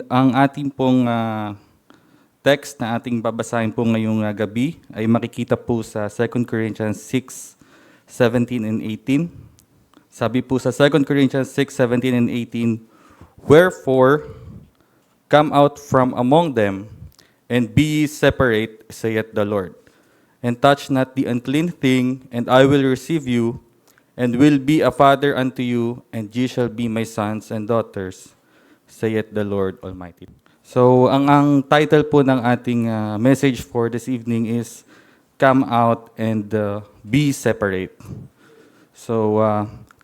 Ang ating pong text na ating babasahin po ngayong gabi ay makikita po sa 2 Corinthians 6:17 and 18. Sabi po sa 2 Corinthians 6:17 and 18, "Wherefore, come out from among them, and be ye separate, saith the Lord, and touch not the unclean thing, and I will receive you, and will be a father unto you, and ye shall be my sons and daughters, saith the Lord Almighty." So, ang title po ng ating message for this evening is, "Come out and be separate." So,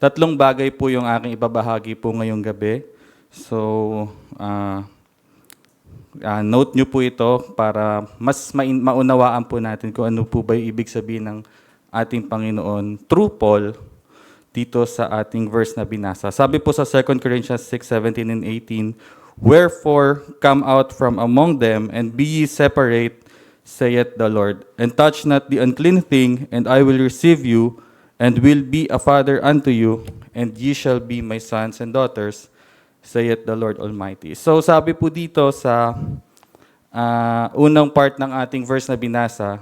tatlong bagay po yung aking ibabahagi po ngayong gabi. So, note nyo po ito para mas maunawaan po natin kung ano po ba yung ibig sabihin ng ating Panginoon through Paul dito sa ating verse na binasa. Sabi po sa 2 Corinthians 6:17 and 18, "Wherefore come out from among them, and be ye separate, saith the Lord, and touch not the unclean thing, and I will receive you, and will be a father unto you, and ye shall be my sons and daughters, saith the Lord Almighty." So sabi po dito sa unang part ng ating verse na binasa,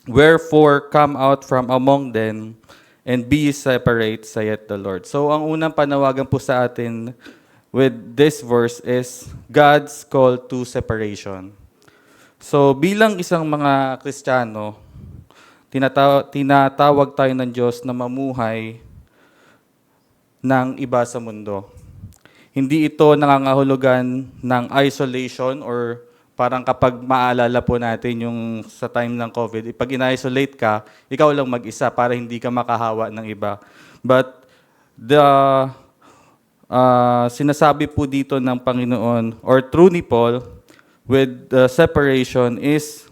"Wherefore come out from among them, and be ye separate, saith the Lord." So ang unang panawagan po sa atin with this verse is God's call to separation. So bilang isang mga Kristiyano, tinatawag tayo ng Diyos na mamuhay ng iba sa mundo. Hindi ito nangangahulugan ng isolation or parang kapag maalala po natin yung sa time ng COVID, pag in-isolate ka, ikaw lang mag-isa para hindi ka makahawa ng iba. But the sinasabi po dito ng Panginoon or through ni Paul with the separation is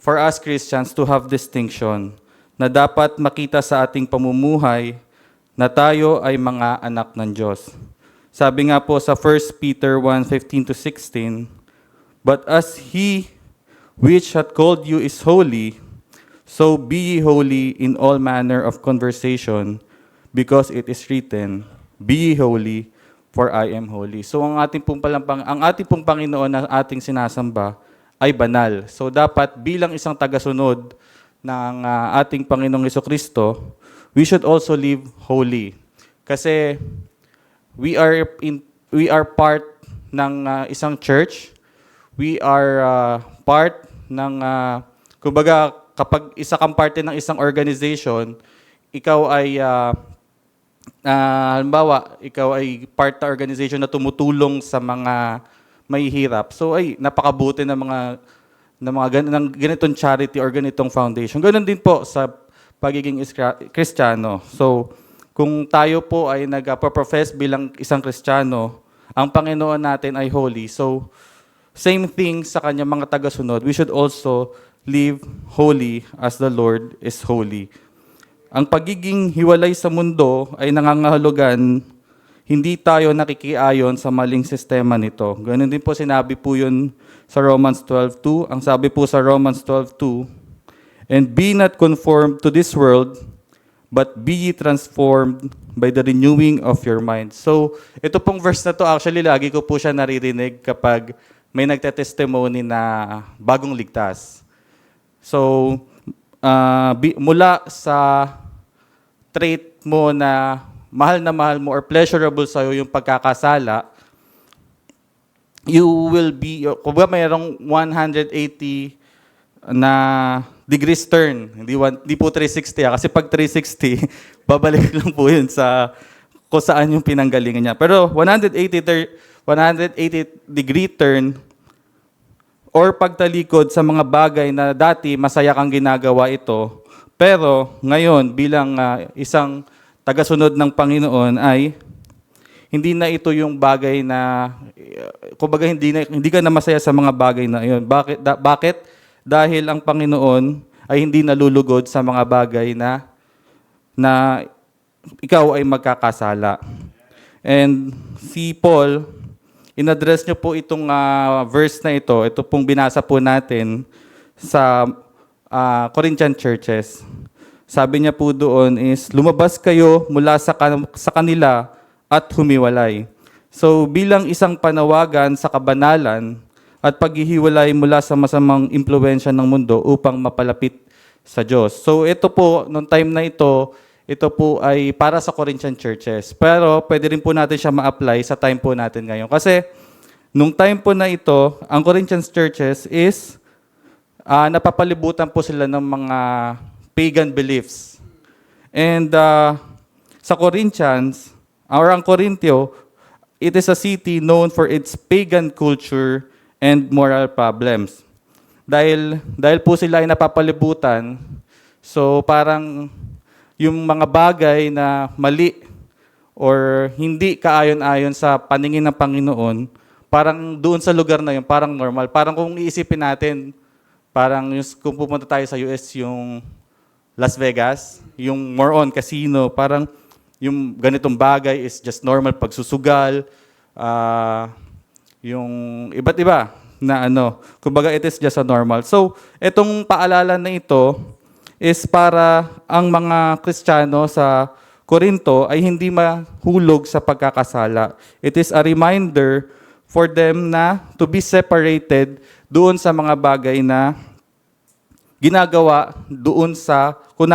for us Christians to have distinction na dapat makita sa ating pamumuhay na tayo ay mga anak ng Diyos. Sabi nga po sa 1 Peter 1:15-16, "But as He which hath called you is holy, so be ye holy in all manner of conversation, because it is written, Be ye holy, for I am holy." So ang ating pong Panginoon na ating sinasamba ay banal. So dapat bilang isang tagasunod ng ating Panginoong Jesucristo, we should also live holy. Kasi we are part ng isang church. We are part ng kumbaga kapag isa kang parte ng isang organization, ikaw ay halimbawa, ikaw ay part ng organization na tumutulong sa mga mahihirap. So ay napakabuti ng ng ganitong charity or ganitong foundation. Ganoon din po sa pagiging Kristiyano. So kung tayo po ay nagpo-profess bilang isang Kristiyano, ang Panginoon natin ay holy. So same thing sa kanyang mga tagasunod, we should also live holy as the Lord is holy. Ang pagiging hiwalay sa mundo ay nangangahulugan hindi tayo nakikiayon sa maling sistema nito. Ganun din po sinabi po yun sa Romans 12:2. Ang sabi po sa Romans 12:2, "And be not conformed to this world, but be ye transformed by the renewing of your mind." So ito pong verse na to, actually lagi ko po siya naririnig kapag may nagtetestimony na bagong ligtas. So mula sa trait mo na mahal mo or pleasurable sa'yo yung pagkakasala, you will be, kung ba mayroong 180 na degrees turn, hindi po 360 kasi pag 360, babalik lang po yun sa kung saan yung pinanggalingan niya. Pero 180 degree turn or pagtalikod sa mga bagay na dati masaya kang ginagawa ito, pero ngayon bilang isang tagasunod ng Panginoon ay hindi na ito yung bagay na kumbaga hindi ka na masaya sa mga bagay na iyon. Bakit? Dahil ang Panginoon ay hindi nalulugod sa mga bagay na ikaw ay magkakasala. And si Paul, in-address niyo po itong verse na ito pong binasa po natin sa Corinthian churches. Sabi niya po doon is, lumabas kayo mula sa kanila at humiwalay. So bilang isang panawagan sa kabanalan at paghihiwalay mula sa masamang impluwensya ng mundo upang mapalapit sa Diyos. So ito po, nung time na ito po ay para sa Corinthian churches. Pero pwede rin po natin siya ma-apply sa time po natin ngayon. Kasi nung time po na ito, ang Corinthian churches is napapalibutan po sila ng mga pagan beliefs. And sa Corinthians, or ang Corintio, it is a city known for its pagan culture and moral problems. Dahil po sila ay napapalibutan, so parang yung mga bagay na mali or hindi kaayon-ayon sa paningin ng Panginoon, parang doon sa lugar na yun, parang normal. Parang kung iisipin natin, parang kung pupunta tayo sa US, yung Las Vegas, yung more on casino, parang yung ganitong bagay is just normal, pagsusugal, yung iba't iba na kumbaga it is just a normal. So, itong paalala na ito is para ang mga Kristiyano sa Corinto ay hindi mahulog sa pagkakasala. It is a reminder for them na to be separated doon sa mga bagay na ginagawa doon sa kung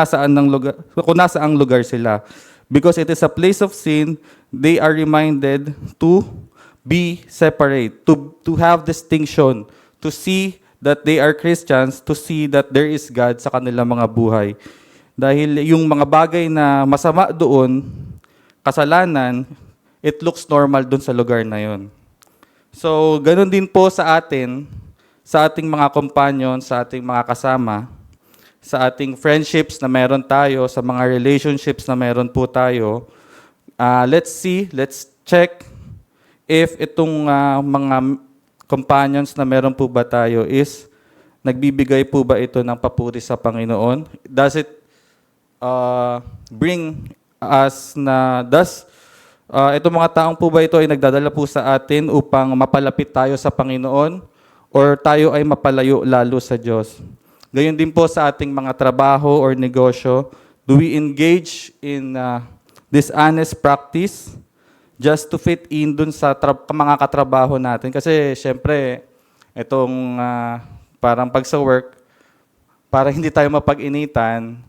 nasaang lugar sila. Because it is a place of sin, they are reminded to be separate, to have distinction, to see that they are Christians, to see that there is God sa kanilang mga buhay. Dahil yung mga bagay na masama doon, kasalanan, it looks normal doon sa lugar na yon. So, ganun din po sa atin, sa ating mga companion, sa ating mga kasama, sa ating friendships na meron tayo, sa mga relationships na meron po tayo. Let's check if itong mga companions na meron po ba tayo is nagbibigay po ba ito ng papuri sa Panginoon? Does it bring us itong mga taong po ba ito ay nagdadala po sa atin upang mapalapit tayo sa Panginoon or tayo ay mapalayo lalo sa Diyos? Gayon din po sa ating mga trabaho or negosyo, do we engage in this honest practice just to fit in dun sa mga katrabaho natin? Kasi syempre, itong parang pag sa work, para hindi tayo mapag-initan,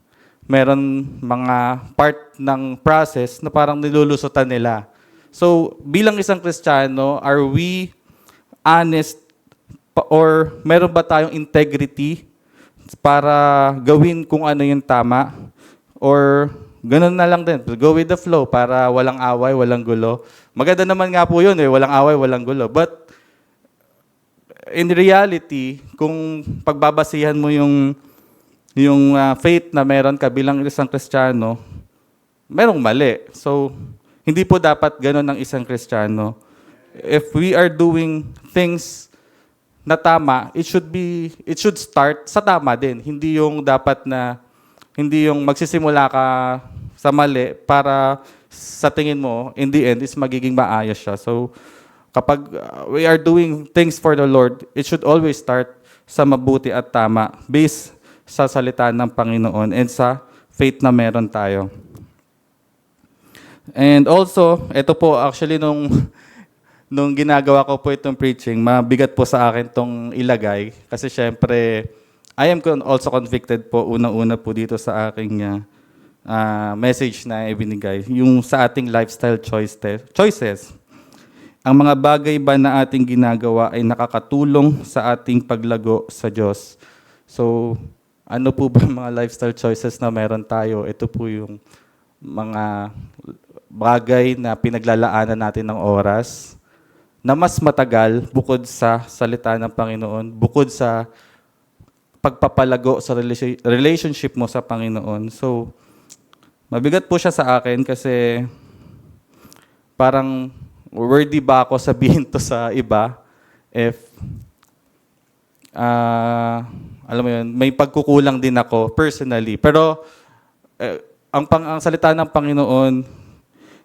meron mga part ng process na parang nilulusutan nila. So, bilang isang Kristiyano, are we honest or meron ba tayong integrity para gawin kung ano yung tama? Or ganun na lang din, go with the flow para walang away, walang gulo. Maganda naman nga po yun, walang away, walang gulo. But in reality, kung pagbabasihan mo yung faith na meron ka bilang isang Kristiyano, merong mali. So, hindi po dapat ganun ng isang Kristiyano. If we are doing things na tama, it should start sa tama din. Hindi yung magsisimula ka sa mali para sa tingin mo, in the end, is magiging maayos siya. So, kapag we are doing things for the Lord, it should always start sa mabuti at tama, based sa salita ng Panginoon and sa faith na meron tayo. And also, ito po, actually, nung ginagawa ko po itong preaching, mabigat po sa akin itong ilagay. Kasi syempre, I am also convicted po unang-una po dito sa aking message na ibinigay. Yung sa ating lifestyle choices. Ang mga bagay ba na ating ginagawa ay nakakatulong sa ating paglago sa Diyos? So, ano po ba mga lifestyle choices na meron tayo? Ito po yung mga bagay na pinaglalaanan natin ng oras na mas matagal bukod sa salita ng Panginoon, bukod sa pagpapalago sa relationship mo sa Panginoon. So, mabigat po siya sa akin kasi parang worthy ba ako sabihin to sa iba if alam mo yun, may pagkukulang din ako personally. Pero ang salita ng Panginoon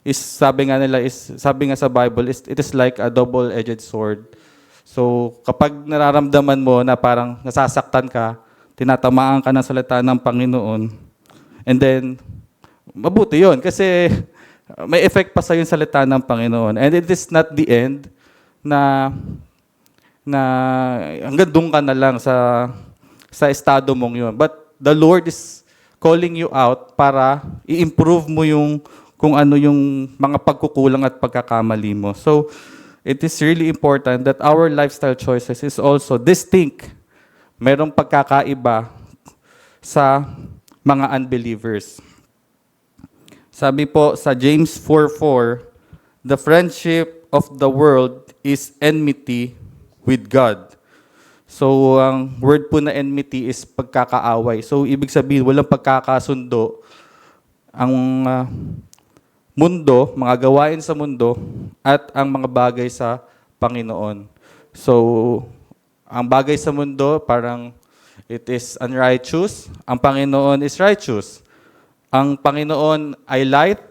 is sabi nga sa Bible, it is like a double-edged sword. So, kapag nararamdaman mo na parang nasasaktan ka, tinatamaan ka ng salita ng Panginoon, and then, mabuti yun. Kasi may effect pa sa yung salita ng Panginoon. And it is not the end na hanggang doon ka na lang sa estado mong yun. But the Lord is calling you out para i-improve mo yung kung ano yung mga pagkukulang at pagkakamali mo. So, it is really important that our lifestyle choices is also distinct. Merong pagkakaiba sa mga unbelievers. Sabi po sa James 4:4, the friendship of the world is enmity with God. So, ang word po na enmity is pagkakaaway. So, ibig sabihin, walang pagkakasundo. Ang mundo, mga gawain sa mundo, at ang mga bagay sa Panginoon. So, ang bagay sa mundo, parang it is unrighteous. Ang Panginoon is righteous. Ang Panginoon ay light.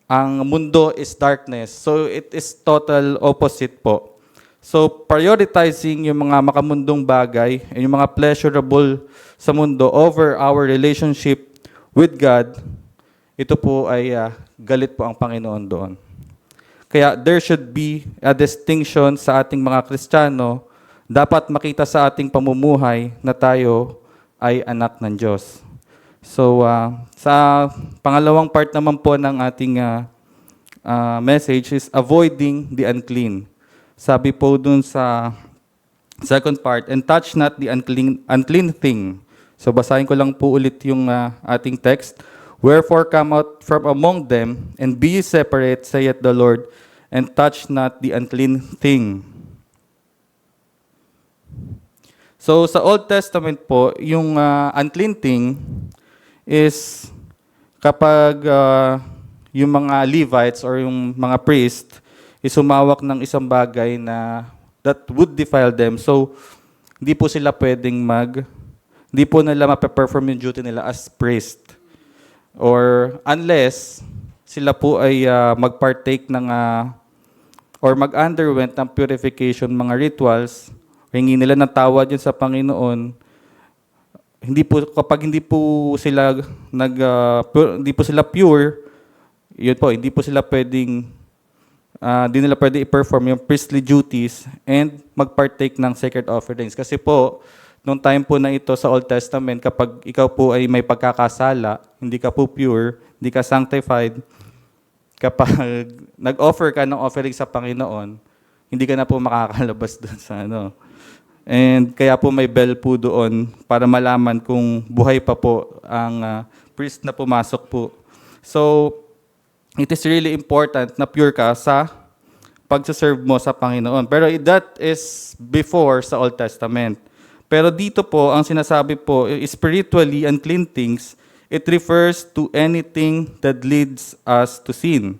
Ang mundo is darkness. So, it is total opposite po. So, prioritizing yung mga makamundong bagay, yung mga pleasurable sa mundo over our relationship with God, ito po ay galit po ang Panginoon doon. Kaya there should be a distinction sa ating mga Kristiyano. Dapat makita sa ating pamumuhay na tayo ay anak ng Diyos. So, sa pangalawang part naman po ng ating message is avoiding the unclean. Sabi po dun sa second part, and touch not the unclean thing. So basahin ko lang po ulit yung ating text. Wherefore come out from among them, and be ye separate, saith the Lord, and touch not the unclean thing. So sa Old Testament po, yung unclean thing is kapag yung mga Levites or yung mga priest is humawak ng isang bagay na that would defile them. So, hindi po sila pwedeng hindi po nila mape-perform yung duty nila as priest. Or unless sila po ay mag-partake ng or mag-underwent ng purification mga rituals, hingi nila ng tawad yun sa Panginoon, kapag hindi po sila pure, yun po, hindi po sila pwedeng di nila pwede i-perform yung priestly duties and mag-partake ng sacred offerings. Kasi po, nung time po na ito sa Old Testament, kapag ikaw po ay may pagkakasala, hindi ka po pure, hindi ka sanctified, kapag nag-offer ka ng offering sa Panginoon, hindi ka na po makakalabas doon sa And kaya po may bell po doon para malaman kung buhay pa po ang priest na pumasok po. So, it is really important na pure ka sa pagsaserve mo sa Panginoon. Pero that is before sa Old Testament. Pero dito po, ang sinasabi po, spiritually unclean things, it refers to anything that leads us to sin.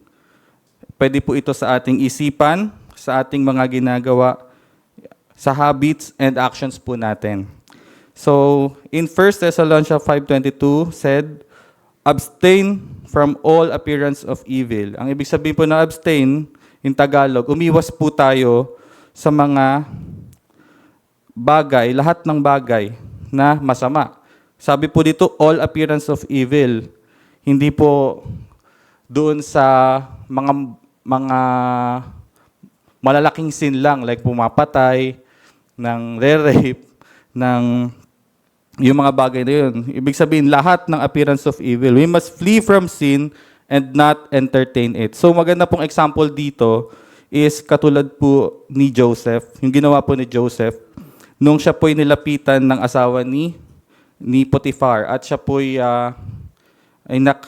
Pwede po ito sa ating isipan, sa ating mga ginagawa, sa habits and actions po natin. So, in 1 Thessalonians 5:22 said, abstain from all appearance of evil. Ang ibig sabihin po na abstain, in Tagalog, umiwas po tayo sa mga bagay, lahat ng bagay na masama. Sabi po dito, all appearance of evil. Hindi po doon sa mga malalaking sin lang, like pumapatay, ng re-rape, ng yung mga bagay na yun. Ibig sabihin, lahat ng appearance of evil. We must flee from sin and not entertain it. So maganda pong example dito is katulad po ni Joseph. Yung ginawa po ni Joseph, nung siya po'y nilapitan ng asawa ni Potiphar at siya po'y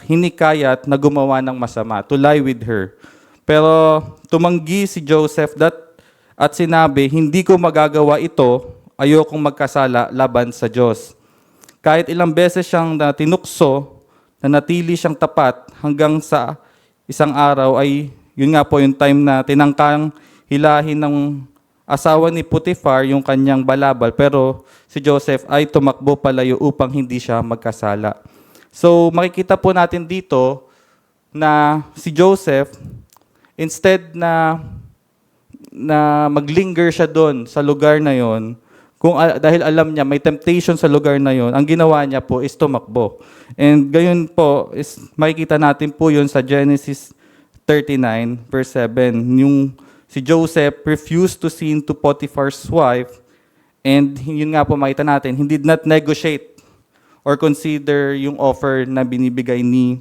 hinikayat na gumawa ng masama, to lie with her. Pero tumanggi si Joseph at sinabi, hindi ko magagawa ito, ayokong magkasala laban sa Diyos. Kahit ilang beses siyang tinukso, na natili siyang tapat hanggang sa isang araw ay, yun nga po yung time na tinangkang hilahin ng asawa ni Potiphar yung kanyang balabal, pero si Joseph ay tumakbo palayo upang hindi siya magkasala. So makikita po natin dito na si Joseph, instead na maglinger siya doon sa lugar na yon, Dahil alam niya may temptation sa lugar na yon, ang ginawa niya po is tumakbo. And gayon po, is makikita natin po yun sa Genesis 39, verse 7. Yung si Joseph refused to sin to Potiphar's wife, and yun nga po makita natin, he did not negotiate or consider yung offer na binibigay ni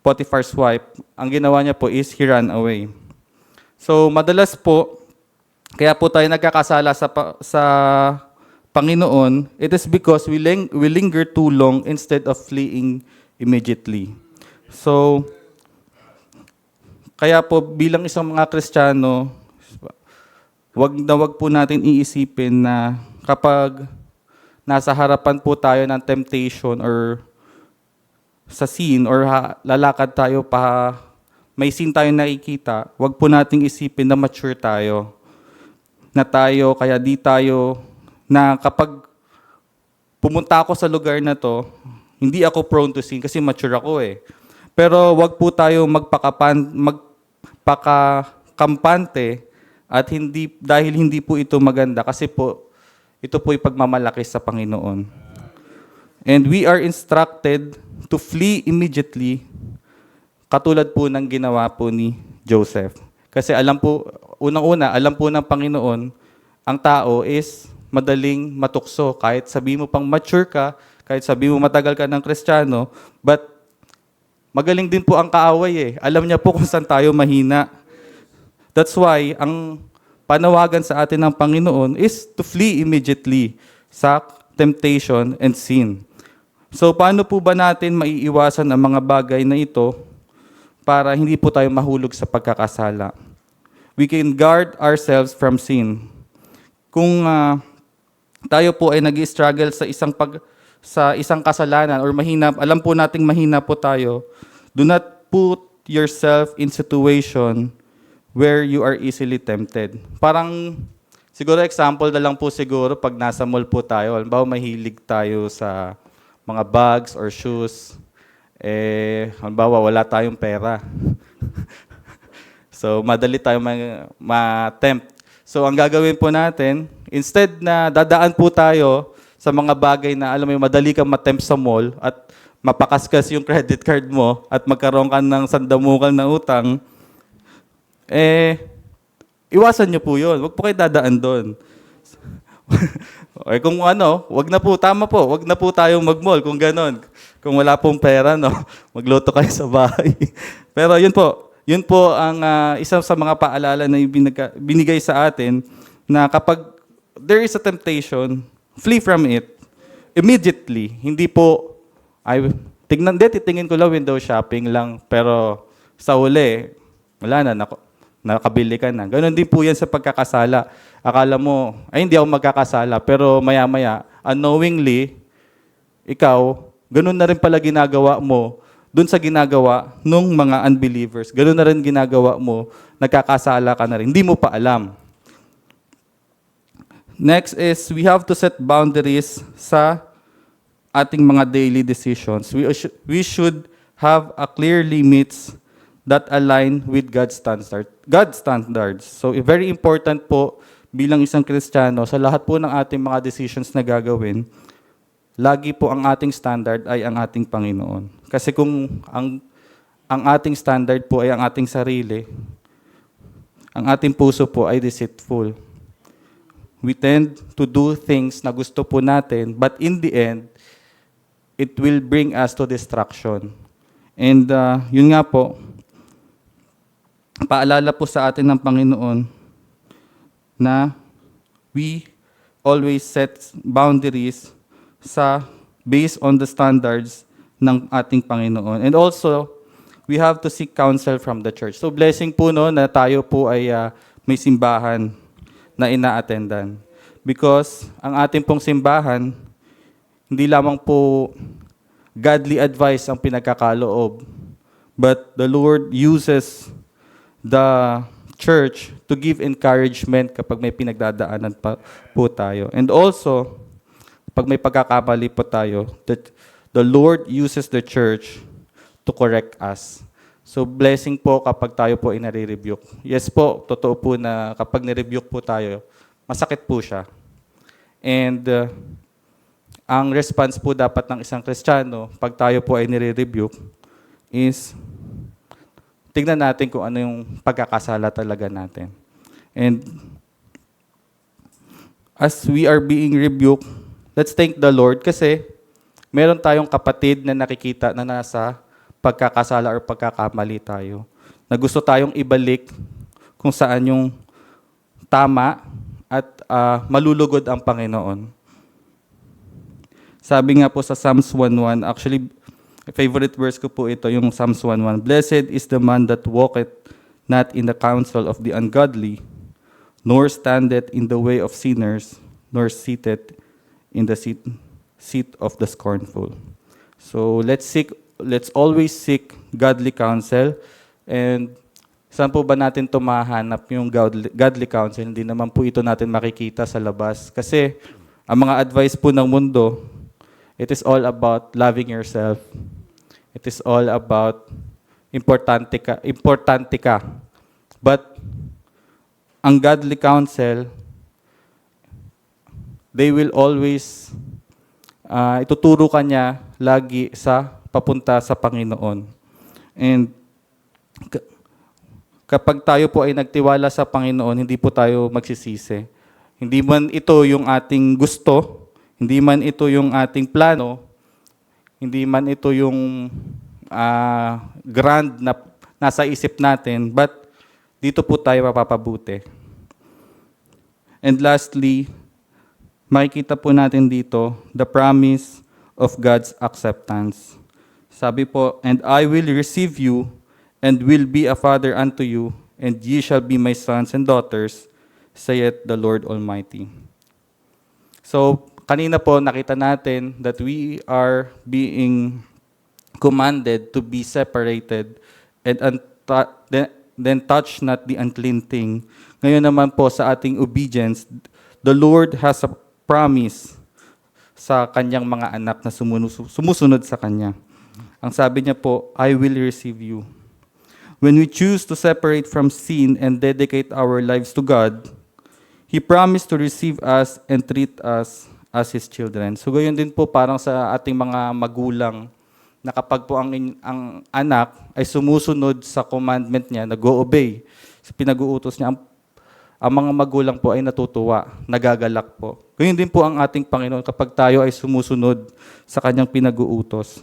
Potiphar's wife. Ang ginawa niya po is he ran away. So madalas po, kaya po tayo nagkakasala sa Panginoon, it is because we linger too long instead of fleeing immediately. So, kaya po bilang isang mga Kristiyano, wag po natin iisipin na kapag nasa harapan po tayo ng temptation or sa sin or lalakad tayo may sin tayo nakikita, wag po nating isipin na mature tayo. Kaya di tayo na kapag pumunta ako sa lugar na to, hindi ako prone to sin kasi mature ako eh. Pero wag po tayo magpakakampante at dahil hindi po ito maganda kasi po ito po ipagmamalaki sa Panginoon. And we are instructed to flee immediately katulad po ng ginawa po ni Joseph. Kasi alam po ng Panginoon, ang tao is madaling matukso. Kahit sabi mo pang mature ka, kahit sabi mo matagal ka ng Kristiyano, but magaling din po ang kaaway eh. Alam niya po kung saan tayo mahina. That's why, ang panawagan sa atin ng Panginoon is to flee immediately sa temptation and sin. So, paano po ba natin maiiwasan ang mga bagay na ito para hindi po tayo mahulog sa pagkakasala? We can guard ourselves from sin. Kung tayo po ay nag-struggle sa isang kasalanan or alam po nating mahina po tayo, do not put yourself in situation where you are easily tempted. Parang, siguro example na lang po siguro pag nasa mall po tayo, halimbawa mahilig tayo sa mga bags or shoes, halimbawa wala tayong pera. So, madali tayo ma-tempt. So, ang gagawin po natin, instead na dadaan po tayo sa mga bagay na alam mo madali kang ma-tempt sa mall at mapakaskas yung credit card mo at magkaroon ka ng sandamukan na utang, iwasan nyo po yun. Huwag po kayo dadaan doon. Kung wag na po, tama po, wag na po tayong mag-mall kung ganon. Kung wala pong pera, magluto kayo sa bahay. Pero yun po ang isa sa mga paalala na binigay sa atin na kapag there is a temptation, flee from it immediately. Hindi po, titingin ko lang window shopping lang, pero sa uli, wala na, nakabili ka na. Ganon din po yan sa pagkakasala. Akala mo, hindi ako magkakasala, pero maya-maya, unknowingly, ikaw, ganon na rin pala ginagawa mo dun sa ginagawa ng mga unbelievers. Ganon na rin ginagawa mo, nagkakasala ka na rin. Hindi mo pa alam. Next is, we have to set boundaries sa ating mga daily decisions. We should have a clear limits that align with God's standards. So, very important po bilang isang Kristiyano, sa lahat po ng ating mga decisions na gagawin, lagi po ang ating standard ay ang ating Panginoon. Kasi kung ang ating standard po ay ang ating sarili, ang ating puso po ay deceitful. We tend to do things na gusto po natin, but in the end, it will bring us to destruction. And yun nga po, paalala po sa atin ng Panginoon na we always set boundaries based on the standards ng ating Panginoon. And also, we have to seek counsel from the church. So blessing po na tayo po ay may simbahan na ina-attendan. Because ang ating pong simbahan, hindi lamang po godly advice ang pinagkakaloob, but the Lord uses the church to give encouragement kapag may pinagdadaanan pa po tayo. And also, pag may pagkakamali po tayo, the Lord uses the church to correct us. So, blessing po kapag tayo po ay nare-rebuke. Yes po, totoo po na kapag nare-rebuke po tayo, masakit po siya. And ang response po dapat ng isang Kristiyano, pag tayo po ay nire-rebuke, is tignan natin kung ano yung pagkakasala talaga natin. And as we are being rebuked, let's thank the Lord kasi meron tayong kapatid na nakikita na nasa pagkakasala or pagkakamali tayo. Na gusto tayong ibalik kung saan yung tama at malulugod ang Panginoon. Sabi nga po sa Psalms 1:1, actually, favorite verse ko po ito, yung Psalms 1:1. Blessed is the man that walketh not in the counsel of the ungodly, nor standeth in the way of sinners, nor sitteth in the seat of the scornful. So let's always seek godly counsel. And saan po ba natin ito mahanap yung godly counsel? Hindi naman po ito natin makikita sa labas. Kasi ang mga advice po ng mundo, it is all about loving yourself. It is all about importante ka. But ang godly counsel, they will always ituturo ka niya lagi sa papunta sa Panginoon. And kapag tayo po ay nagtiwala sa Panginoon, hindi po tayo magsisisi. Hindi man ito yung ating gusto, hindi man ito yung ating plano, hindi man ito yung grand na nasa isip natin, but dito po tayo mapapabuti. And lastly, makikita po natin dito the promise of God's acceptance. Sabi po, and I will receive you and will be a father unto you, and ye shall be my sons and daughters, saith the Lord Almighty. So, kanina po nakita natin that we are being commanded to be separated and then touch not the unclean thing. Ngayon naman po sa ating obedience, the Lord has a promise sa kanyang mga anak na sumusunod sa kanya. Ang sabi niya po, I will receive you. When we choose to separate from sin and dedicate our lives to God, He promised to receive us and treat us as His children. So gayon din po parang sa ating mga magulang na kapag po ang anak ay sumusunod sa commandment niya, nag-o-obey sa pinag-uutos niya, ang mga magulang po ay natutuwa, nagagalak po. Gayon din po ang ating Panginoon kapag tayo ay sumusunod sa kanyang pinag-uutos.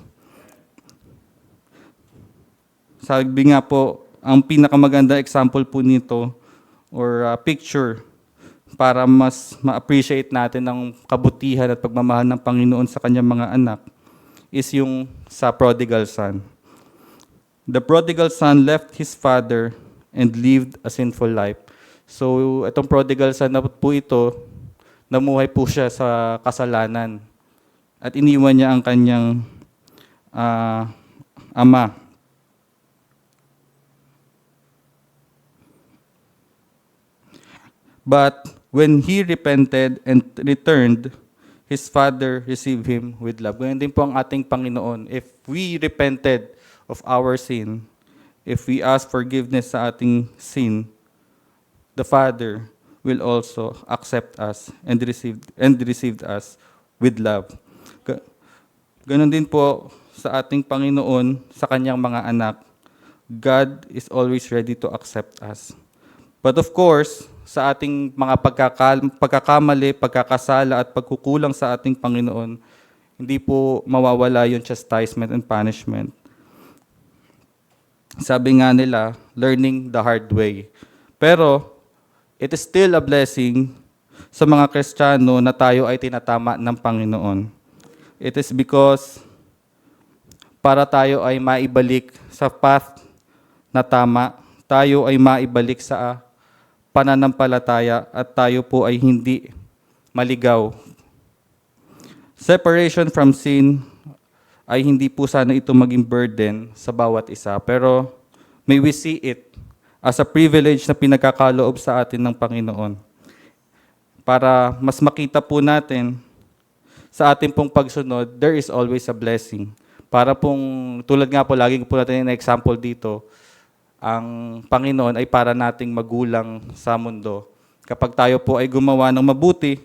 Sabi nga po, ang pinakamaganda example po nito or picture para mas ma-appreciate natin ang kabutihan at pagmamahal ng Panginoon sa kanyang mga anak is yung sa prodigal son. The prodigal son left his father and lived a sinful life. So itong prodigal son na po ito, namuhay po siya sa kasalanan at iniwan niya ang kanyang ama. But when he repented and returned, his father received him with love. Ganyan din po ang ating Panginoon. If we repented of our sin, if we ask forgiveness sa ating sin, the Father will also accept us and received us with love. Ganon din po sa ating Panginoon, sa kanyang mga anak. God is always ready to accept us. But of course, sa ating mga pagkakamali, pagkakasala at pagkukulang sa ating Panginoon, hindi po mawawala yung chastisement and punishment. Sabi nga nila, learning the hard way. Pero, it is still a blessing sa mga Kristiyano na tayo ay tinatama ng Panginoon. It is because para tayo ay maibalik sa path na tama, tayo ay maibalik sa pananampalataya at tayo po ay hindi maligaw. Separation from sin ay hindi po sana ito maging burden sa bawat isa, pero may we see it as a privilege na pinagkakaloob sa atin ng Panginoon para mas makita po natin sa ating pong pagsunod, there is always a blessing. Para pong, tulad nga po, lagi po natin yung example dito, ang Panginoon ay para nating magulang sa mundo. Kapag tayo po ay gumawa ng mabuti,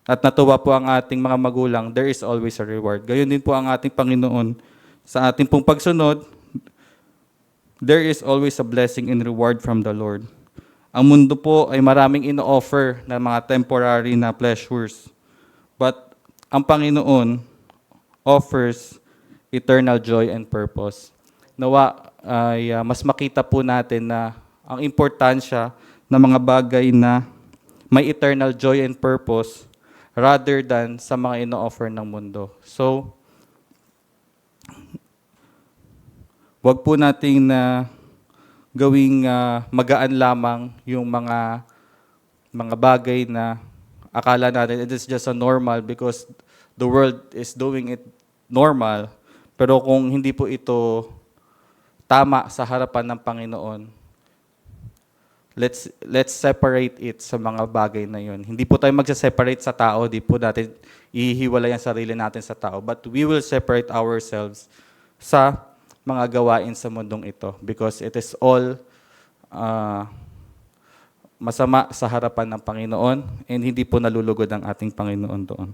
at natuwa po ang ating mga magulang, there is always a reward. Gayon din po ang ating Panginoon. Sa ating pong pagsunod, there is always a blessing and reward from the Lord. Ang mundo po ay maraming ino-offer na mga temporary na pleasures. But ang Panginoon offers eternal joy and purpose. Nawa ay mas makita po natin na ang importansya ng mga bagay na may eternal joy and purpose rather than sa mga ino-offer ng mundo. So, wag po nating gawing magaan lamang yung mga bagay na akala natin it is just a normal because the world is doing it normal. Pero kung hindi po ito tama sa harapan ng Panginoon, let's separate it sa mga bagay na yun. Hindi po tayo magse-separate sa tao, di po natin ihiwalay ang sarili natin sa tao, but we will separate ourselves sa mga gawain sa mundong ito because it is all masama sa harapan ng Panginoon and hindi po nalulugod ang ating Panginoon doon.